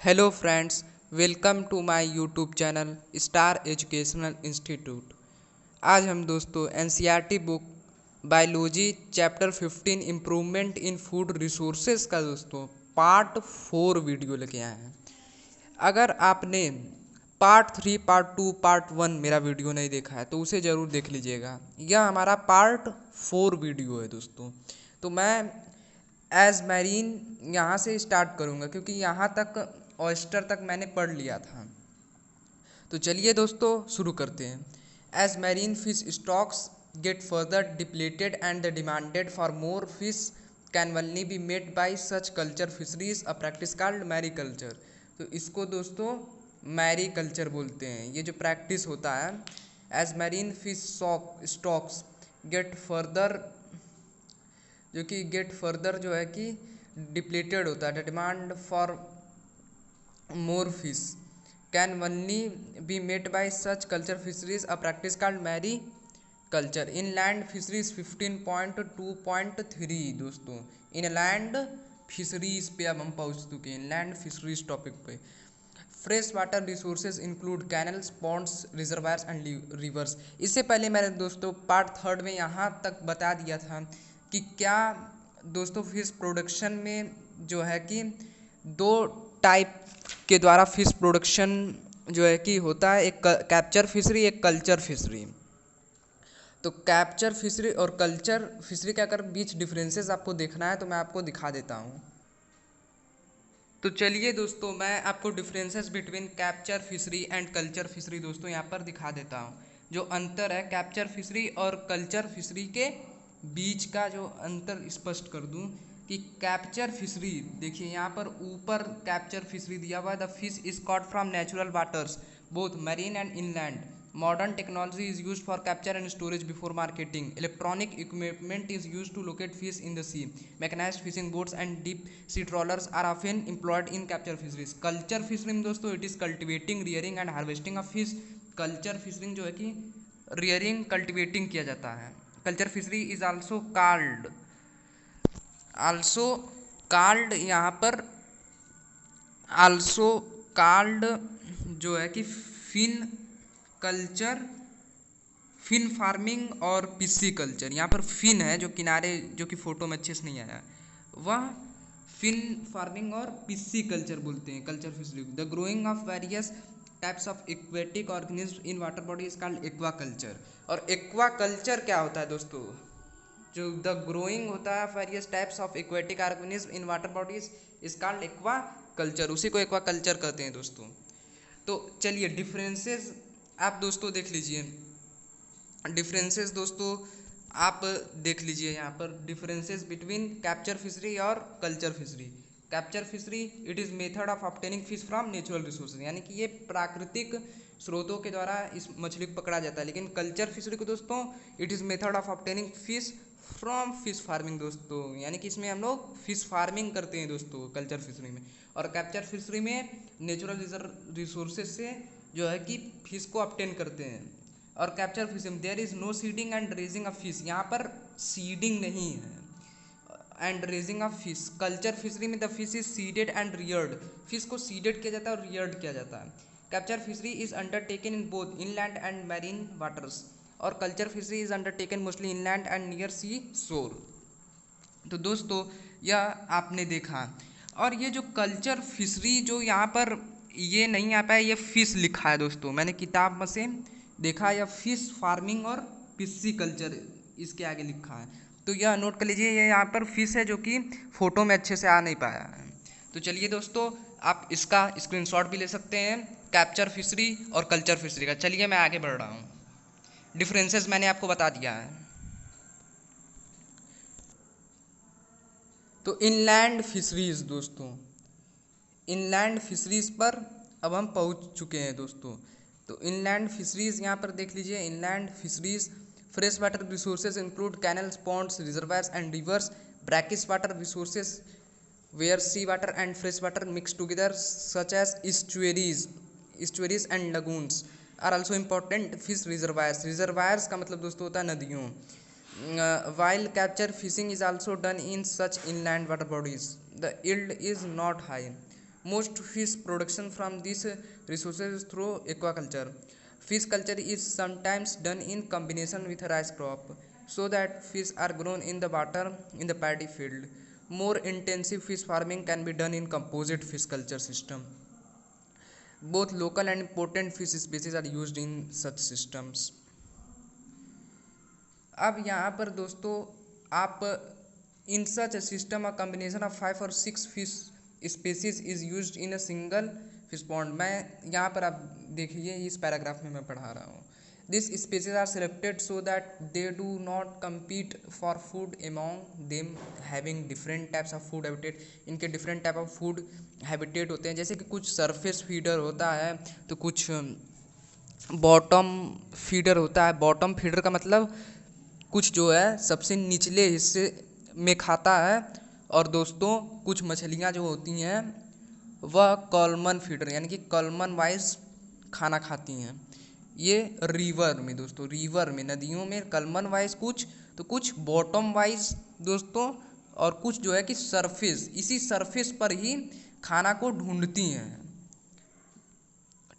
Hello friends, welcome to my YouTube channel star educational institute. आज हम दोस्तों NCERT book biology chapter 15 improvement in food resources का दोस्तों part 4 video लेके आए हैं। अगर आपने पार्ट 3, पार्ट 2, पार्ट 1 मेरा वीडियो नहीं देखा है तो उसे ज़रूर देख लीजिएगा। यह हमारा पार्ट 4 वीडियो है दोस्तों। तो मैं एज मैरीन यहाँ से स्टार्ट करूँगा क्योंकि यहाँ तक ऑयस्टर तक मैंने पढ़ लिया था। तो चलिए दोस्तों शुरू करते हैं। As marine fish stocks get further depleted and the demanded for more fish can only be made by such culture fisheries a practice called mariculture. तो इसको दोस्तों मैरी कल्चर बोलते हैं। ये जो प्रैक्टिस होता है, as marine fish stocks get further, जो कि गेट फर्दर जो है कि डिप्लेटेड होता है, the demand for more fish can only be met by such culture fisheries, a practice called mariculture. Inland fisheries 15.2.3 दोस्तों इनलैंड फिशरीज पे अब हम पहुंच चुके हैं, इनलैंड फिशरीज टॉपिक पे। Fresh water resources include canals, ponds, reservoirs and rivers. इससे पहले मैंने दोस्तों पार्ट 3 में यहाँ तक बता दिया था कि क्या दोस्तों फिश प्रोडक्शन में जो है कि दो टाइप के द्वारा फिश प्रोडक्शन जो है कि होता है, एक कैप्चर फिशरी, एक कल्चर फिशरी। तो कैप्चर फिशरी और कल्चर फिशरी के अगर बीच डिफरेंसेस आपको देखना है तो मैं आपको दिखा देता हूँ। तो चलिए दोस्तों मैं आपको differences between capture fishery and culture fishery दोस्तों यहाँ पर दिखा देता हूँ। जो अंतर है कैप्चर फिशरी और कल्चर फिशरी के बीच का, जो अंतर स्पष्ट कर दूँ कि कैप्चर फिशरी, देखिए यहाँ पर ऊपर कैप्चर फिशरी दिया हुआ है। The fish is caught from natural waters both marine and inland. Modern technology is used for capture and storage before marketing. Electronic equipment is used to locate fish in the sea. Mechanized fishing boats and deep sea trawlers are often employed in capture fisheries. Culture fishery में दोस्तों it is cultivating, rearing and harvesting of fish. Culture fishing जो है कि rearing, cultivating किया जाता है। Culture fishery is also called यहाँ पर also called जो है कि फिन कल्चर, फिन फार्मिंग और पिस्सी कल्चर। यहाँ पर फिन है जो किनारे, जो कि फोटो में अच्छे से नहीं आया, वह फिन फार्मिंग और पिस्सी कल्चर बोलते हैं culture fishery. The growing of various types of aquatic organism in water body is called aqua culture. और एक्वा कल्चर क्या होता है दोस्तों? जो द ग्रोइंग होता है various types of aquatic organism in water bodies is called aqua culture, उसी को एक्वा कल्चर कहते हैं दोस्तों। तो चलिए डिफरेंसेस आप दोस्तों देख लीजिए। डिफरेंसेस दोस्तों आप देख लीजिए यहाँ पर डिफरेंसेस बिटवीन कैप्चर फिशरी और culture fishery. Capture fishery it is method of obtaining fish from natural resources, यानी कि ये प्राकृतिक स्रोतों के द्वारा इस मछली को पकड़ा जाता है। लेकिन कल्चर फिशरी को दोस्तों it is method of obtaining fish from fish farming दोस्तों, यानी कि इसमें हम लोग फिश फार्मिंग करते हैं दोस्तों कल्चर फिशरी में। और कैप्चर फिशरी में नेचुरल रिसोर्सेज से जो है कि फिश को ऑब्टेन करते हैं। और capture fishing there is no seeding and raising of fish, यहाँ पर सीडिंग नहीं है and raising of fish. Culture fishery में the fish is seeded and reared, fish को सीडेड किया जाता है और रियर्ड किया जाता है। Capture fishery is undertaken in both inland and marine waters, और culture fishery is undertaken mostly inland and near sea shore. तो दोस्तों यह आपने देखा। और ये जो कल्चर फिशरी जो यहाँ पर ये नहीं आता है, ये फिश लिखा है दोस्तों, मैंने किताब में से देखा, या फिश फार्मिंग और पिस्सी कल्चर इसके आगे लिखा है। तो यह नोट कर लीजिए, ये यहाँ पर फिश है जो कि फ़ोटो में अच्छे से आ नहीं पाया है। तो चलिए दोस्तों आप इसका स्क्रीनशॉट भी ले सकते हैं, कैप्चर फिशरी और कल्चर फिशरी का। चलिए मैं आगे बढ़ रहा हूँ। डिफरेंसेस मैंने आपको बता दिया है। तो इनलैंड फिशरीज दोस्तों, इनलैंड फिशरीज पर अब हम पहुंच चुके हैं दोस्तों। तो इनलैंड फिशरीज यहाँ पर देख लीजिए। Inland fisheries fresh water resources include canals, ponds, reservoirs and rivers. Brackish water resources where sea water and fresh water mix together such as estuaries and lagoons are also important fish reservoirs. Reservoirs का मतलब दोस्तों होता है नदियों। while capture fishing is also done in such inland water bodies, the yield is not high. Most fish production from these resources through aquaculture. Fish culture is sometimes done in combination with rice crop, so that fish are grown in the water in the paddy field. More intensive fish farming can be done in composite fish culture system. Both local and important fish species are used in such systems. अब यहाँ पर दोस्तों आप इन सच system a combination of 5 और 6 fish species is used in a single fish pond. मैं यहाँ पर आप देखिए इस पैराग्राफ में मैं पढ़ा रहा हूँ। This species are selected so that they do not compete for food among them having different types of food habitat. इनके different type of food habitat होते हैं, जैसे कि कुछ सरफेस फीडर होता है तो कुछ बॉटम फीडर होता है। बॉटम फीडर का मतलब कुछ जो है सबसे निचले हिस्से में खाता है, और दोस्तों कुछ मछलियाँ जो होती हैं वह कॉलमन फीडर यानी कि कॉलमन वाइज खाना खाती हैं। ये रिवर में दोस्तों, रिवर में नदियों में कॉलमन वाइज कुछ, तो कुछ बॉटम वाइज दोस्तों, और कुछ जो है कि सरफेस, इसी सरफेस पर ही खाना को ढूंढती हैं।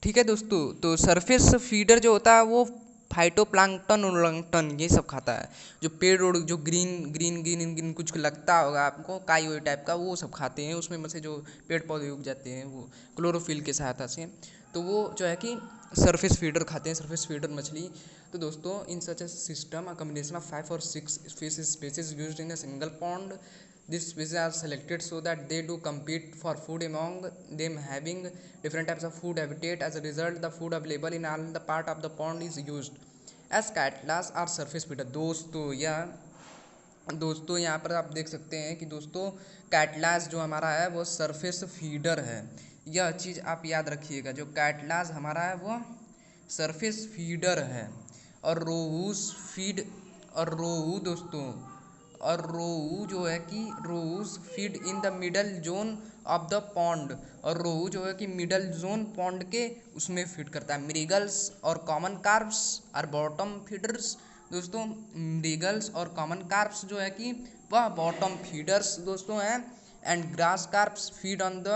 ठीक है दोस्तों, तो सरफेस फीडर जो होता है वो फाइटोप्लैंक्टन उलंक्टन ये सब खाता है। जो पेड़ और जो ग्रीन ग्रीन ग्रीन ग्रीन कुछ लगता होगा आपको काई वही टाइप का, वो सब खाते हैं। उसमें से जो पेड़ पौधे उग जाते हैं वो क्लोरोफिल की सहायता से, तो वो जो है कि सरफेस फीडर खाते हैं, सरफेस फीडर मछली। तो दोस्तों इन सच ए सिस्टम अ कम्बिनेशन ऑफ 5 और 6 fish species used in a single pond. These species are selected so that they do compete for food among them, having different types of food habitat. As a result, the food available in all the part of the pond is used. As catlas are surface feeder. दोस्तों यहाँ पर आप देख सकते हैं कि दोस्तों कैटलास जो हमारा है वो सरफेस फीडर है। यह चीज़ आप याद रखिएगा, जो कैटलास हमारा है वो सरफेस फीडर है। और रोहूस फीड, और रोहू दोस्तों, और रोहू जो है कि rohus feed in the middle zone of the pond, और रोहू जो है कि मिडल जोन पॉन्ड के उसमें फीड करता है। मृगल्स और common carps are bottom feeders. दोस्तों मृगल्स और कॉमन कार्प्स जो है कि वह बॉटम फीडर्स दोस्तों हैं। And grass carps feed on the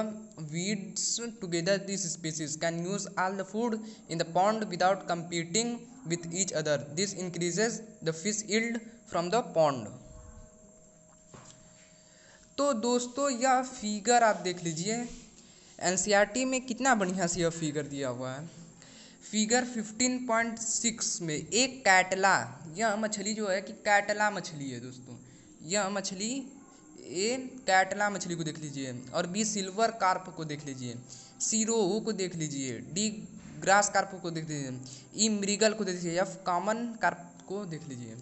weeds together. This species can use all the food in the pond without competing with each other. This increases the fish yield from the pond. तो दोस्तों यह figure आप देख लीजिए, NCERT में कितना बढ़िया से यह फिगर दिया हुआ है। फिगर 15.6 में एक कैटला, यह मछली जो है कि कैटला मछली है दोस्तों, यह मछली ए कैटला मछली को देख लीजिए, और बी सिल्वर कार्प को देख लीजिए, सी रोहू को देख लीजिए, डी ग्रास कार्प को देख लीजिए, ई मृगल को देख लीजिए, एफ कॉमन कार्प को देख लीजिए।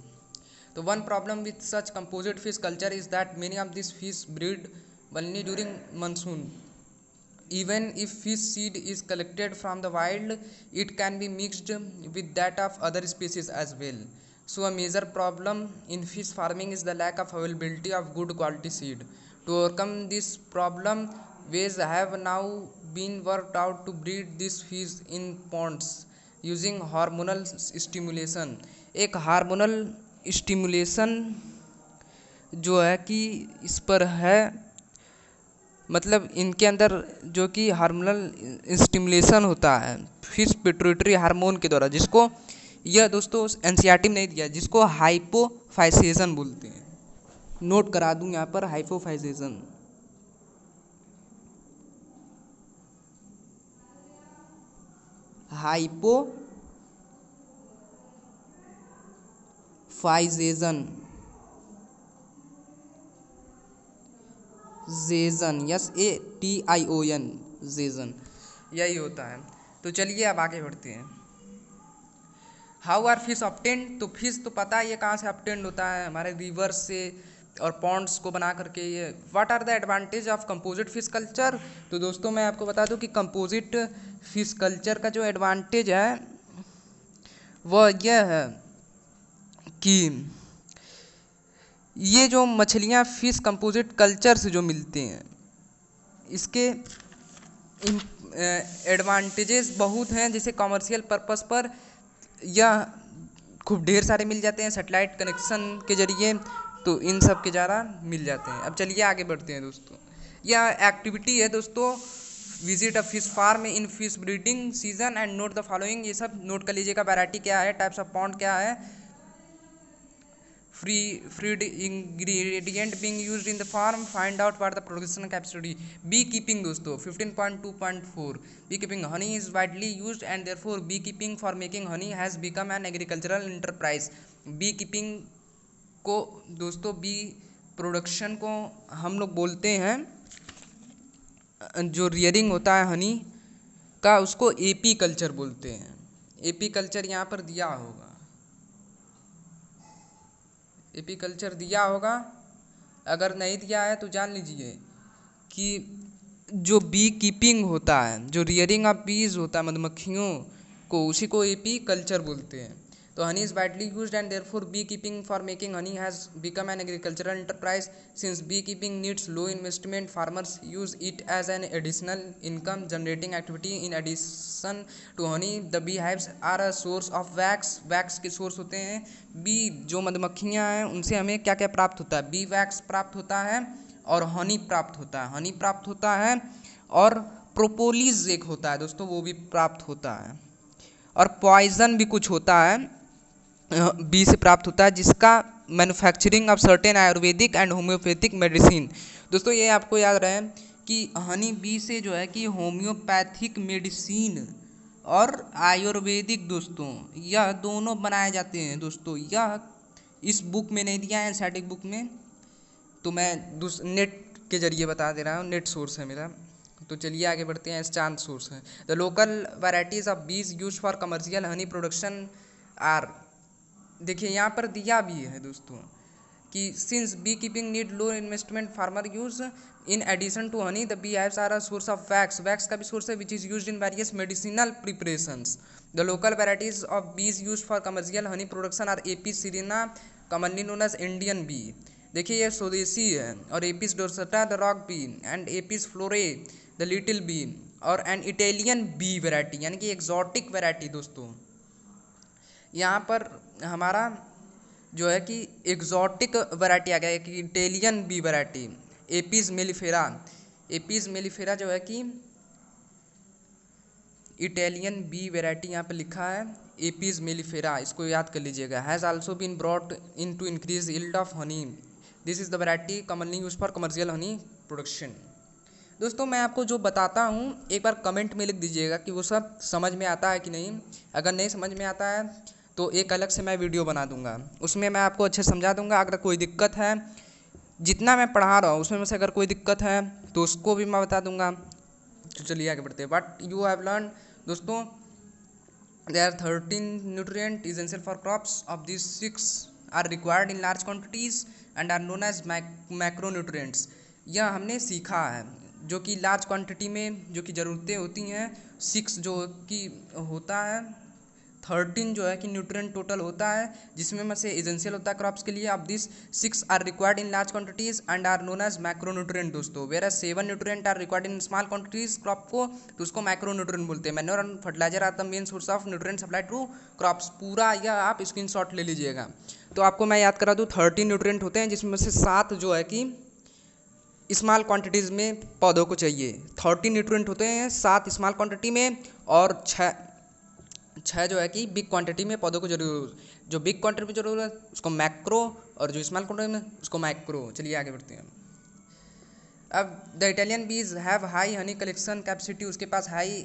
तो one problem with such composite fish culture is that many of these fish breed only during monsoon. Even if fish seed is collected from the wild, it can be mixed with that of other species as well. So a major problem in fish farming is the lack of availability of good quality seed. To overcome this problem, ways have now been worked out to breed these fish in ponds using hormonal stimulation. एक hormonal stimulation जो है कि इस पर है, मतलब इनके अंदर जो कि हार्मोनल स्टिमुलेशन होता है फिश पिट्यूटरी हार्मोन के द्वारा, जिसको यह दोस्तों एनसीईआरटी में नहीं दिया, जिसको हाइपोफाइसेशन बोलते हैं। नोट करा दूं यहाँ पर हाइपोफाइसेशन। जेजन, यस ATION, जेजन, यही होता है। तो चलिए अब आगे बढ़ते हैं। How are fish obtained? तो फिश तो पता है ये कहाँ से ऑब्टेन्ड होता है, हमारे रिवर्स से और पॉन्ड्स को बना करके। ये what are the advantage of composite fish culture? तो दोस्तों मैं आपको बता दूं कि कंपोजिट फिश कल्चर का जो एडवांटेज है वह यह है कि ये जो मछलियाँ फिश कंपोजिट कल्चर से जो मिलते हैं, इसके एडवांटेजेस बहुत हैं। जैसे कमर्शियल पर्पस पर यह खूब ढेर सारे मिल जाते हैं सैटेलाइट कनेक्शन के जरिए, तो इन सब के ज़्यादा मिल जाते हैं। अब चलिए आगे बढ़ते हैं दोस्तों। यह एक्टिविटी है दोस्तों visit a fish farm in fish breeding season and note the following, ये सब नोट कर लीजिएगा। वैरायटी क्या है, टाइप्स ऑफ पॉन्ड क्या है, feed ingredient being used in the farm, find out what the production capacity. Beekeeping दोस्तों 15.2.4, beekeeping honey is widely used and therefore beekeeping for making honey has become an agricultural enterprise. Beekeeping को दोस्तों, B production को हम लोग बोलते हैं, जो rearing होता है हनी का उसको एपी कल्चर बोलते हैं। एपी कल्चर यहाँ पर दिया होगा, एपी कल्चर दिया होगा, अगर नहीं दिया है तो जान लीजिए कि जो बी कीपिंग होता है, जो रियरिंग ऑफ बीज होता है मधुमक्खियों को, उसी को एपी कल्चर बोलते हैं। तो honey is widely used and therefore beekeeping for making honey has become an agricultural enterprise. Since beekeeping needs low investment, farmers use it as an additional income generating activity. In addition to honey, the beehives are a source of wax. wax के source होते हैं B, जो मधुमक्खियाँ हैं उनसे हमें क्या क्या प्राप्त होता है, बी वैक्स प्राप्त होता है और हनी प्राप्त होता है, हनी प्राप्त होता है और प्रोपोलिस एक होता है दोस्तों, वो भी प्राप्त होता है, और पॉइजन भी कुछ होता है बी से प्राप्त होता है, जिसका manufacturing of certain Ayurvedic and homeopathic medicine. दोस्तों ये आपको याद रहे कि हनी बी से जो है कि होम्योपैथिक मेडिसिन और आयुर्वेदिक दोस्तों यह दोनों बनाए जाते हैं दोस्तों। यह इस बुक में नहीं दिया है, स्टैटिक बुक में, तो मैं नेट के जरिए बता दे रहा हूँ, नेट सोर्स है मेरा। तो चलिए आगे बढ़ते हैं, चांद सोर्स है। The local varieties of bees use for commercial honey production are, देखिए यहाँ पर दिया भी है दोस्तों कि since bee keeping need low investment, farmer use in addition to honey the bee hives are a source of wax, wax का भी सोर्स है which is used in various medicinal preparations. The local varieties of bees use for commercial honey production are Apis cerana commonly known as Indian bee, देखिए ये स्वदेशी है, और Apis dorsata the rock bee and Apis florea the little bee, और an Italian bee variety यानी कि exotic variety. दोस्तों यहाँ पर हमारा जो है कि एग्जॉटिक वैरायटी आ गया है कि Italian bee variety APs mellifera, APs mellifera जो है कि इटालियन बी वैरायटी यहाँ पर लिखा है एपीज मेलिफेरा, इसको याद कर लीजिएगा। Has also been brought in to increase yield of honey, this is the variety commonly use for commercial honey production. दोस्तों मैं आपको जो बताता हूँ एक बार कमेंट में लिख दीजिएगा कि वो सब समझ में आता है कि नहीं। अगर नहीं समझ में आता है तो एक अलग से मैं वीडियो बना दूंगा, उसमें मैं आपको अच्छे समझा दूंगा। अगर कोई दिक्कत है, जितना मैं पढ़ा रहा हूँ उसमें से अगर कोई दिक्कत है तो उसको भी मैं बता दूंगा। तो चलिए आगे बढ़ते हैं। बट यू हैव लर्न दोस्तों, there are 13 nutrient essential for crops, of this 6 are required in large quantities and are known as macronutrients. यह हमने सीखा है जो कि लार्ज क्वांटिटी में जो कि ज़रूरतें होती हैं, 6 जो कि होता है, 13 जो है कि न्यूट्रिएंट टोटल होता है, जिसमें में से एसेंशियल होता है क्रॉप्स के लिए। अब this 6 are required in large quantities and are known as macro nutrient दोस्तों। Where 7 nutrient are required in small quantities crop को, तो उसको मैक्रो न्यूट्रिएंट बोलते हैं। Manure and fertiliser are the main source of nutrient supply to crops. पूरा यह आप screenshot ले लीजिएगा। तो आपको मैं याद करा दूँ, 13 न्यूट्रिएंट होते हैं, जिसमें से 7 जो है कि स्मॉल क्वांटिटीज़ में पौधों को चाहिए। 13 न्यूट्रिएंट होते हैं, 7 स्मॉल क्वांटिटी में और 6 जो है कि बिग क्वांटिटी में पौधों को जरूर, जो बिग क्वांटिटी में जरूर है उसको मैक्रो, और जो स्मॉल क्वांटिटी में उसको माइक्रो। चलिए आगे बढ़ते हैं। अब द इटालियन बीज have high Honey collection capacity, उसके पास हाई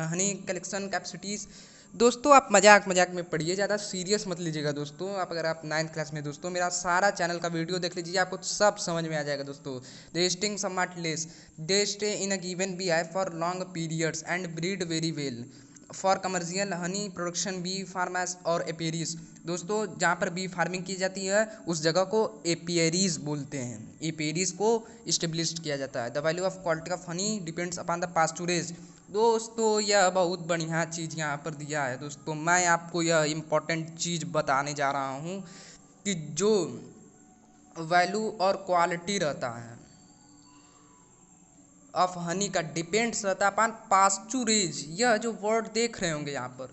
हनी कलेक्शन कैपेसिटीज़। दोस्तों आप मजाक में पढ़िए, ज़्यादा सीरियस मत लीजिएगा दोस्तों। आप अगर आप 9th क्लास में दोस्तों मेरा सारा चैनल का वीडियो देख लीजिए, आपको सब समझ में आ जाएगा दोस्तों। They sting somewhat less, they stay in a given bee hive for long periods and breed very well for commercial honey production bee farmers और एपेरीज। दोस्तों जहाँ पर बी फार्मिंग की जाती है उस जगह को एपियरीज बोलते हैं, एपेरीज को इस्टेब्लिश किया जाता है। The value of quality of honey depends upon the pasturage. दोस्तों यह बहुत बढ़िया चीज़ यहाँ पर दिया है दोस्तों। मैं आपको यह इम्पोर्टेंट चीज़ बताने जा रहा हूँ कि जो वैल्यू और क्वालिटी रहता है ऑफ हनी का डिपेंड्स रहता है अपॉन पास्चुरेज। यह जो वर्ड देख रहे होंगे यहाँ पर,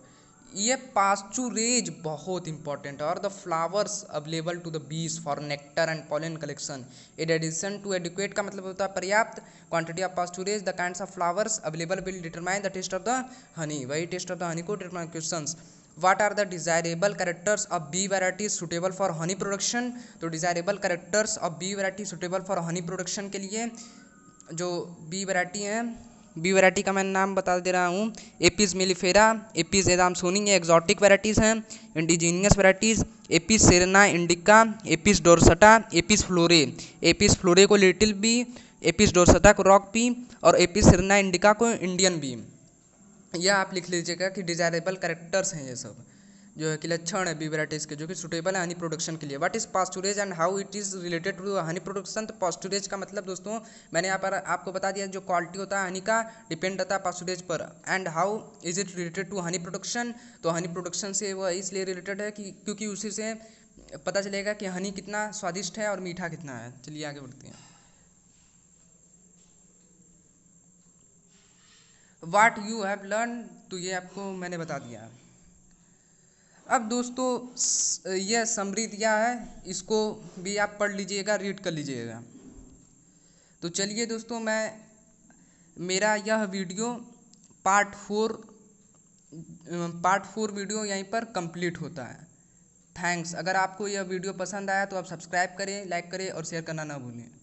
ये पास्चुरेज बहुत इंपॉर्टेंट है। और the flowers available to the bees for nectar and pollen collection in addition to adequate का मतलब होता है पर्याप्त quantity of pasturage. The kinds of flowers available will determine the taste of the honey, वही taste of the honey को determine. Questions, what are the desirable characters of bee varieties suitable for honey production. तो desirable characters of bee variety suitable for honey production के लिए जो B variety हैं, B variety का मैं नाम बता दे रहा हूँ। एपिस मेलिफेरा, एपिस एदामसोनी, ये एक्जॉटिक वैराइटीज़ हैं। Indigenous varieties, Apis cerana indica, Apis dorsata, Apis florea. Apis florea को लिटिल बी, एपिस डोरसटा को रॉक बी और एपिस सेरेना इंडिका को इंडियन बी। यह आप लिख लीजिएगा कि डिजायरेबल कैरेक्टर्स हैं ये सब, जो है कि लक्षण है बी वैराइटीज़ के जो कि सुटेबल है हनी प्रोडक्शन के लिए। What is pasturage and how it is related to honey production. तो पास्चुरेज का मतलब दोस्तों मैंने यहाँ पर आपको बता दिया, जो क्वालिटी होता है हनी का डिपेंड रहता है पास्चुरेज पर। And how is it related to honey production, तो हनी प्रोडक्शन से वह इसलिए रिलेटेड है कि क्योंकि उसी से पता चलेगा कि हनी कितना स्वादिष्ट है और मीठा कितना है। चलिए आगे बढ़ते हैं। वाट यू हैव लर्न, तो ये आपको मैंने बता दिया। अब दोस्तों यह समरी दिया है, इसको भी आप पढ़ लीजिएगा, रीड कर लीजिएगा। तो चलिए दोस्तों, मेरा यह वीडियो पार्ट फोर वीडियो यहीं पर कंप्लीट होता है। थैंक्स। अगर आपको यह वीडियो पसंद आया तो आप सब्सक्राइब करें, लाइक करें और शेयर करना ना भूलें।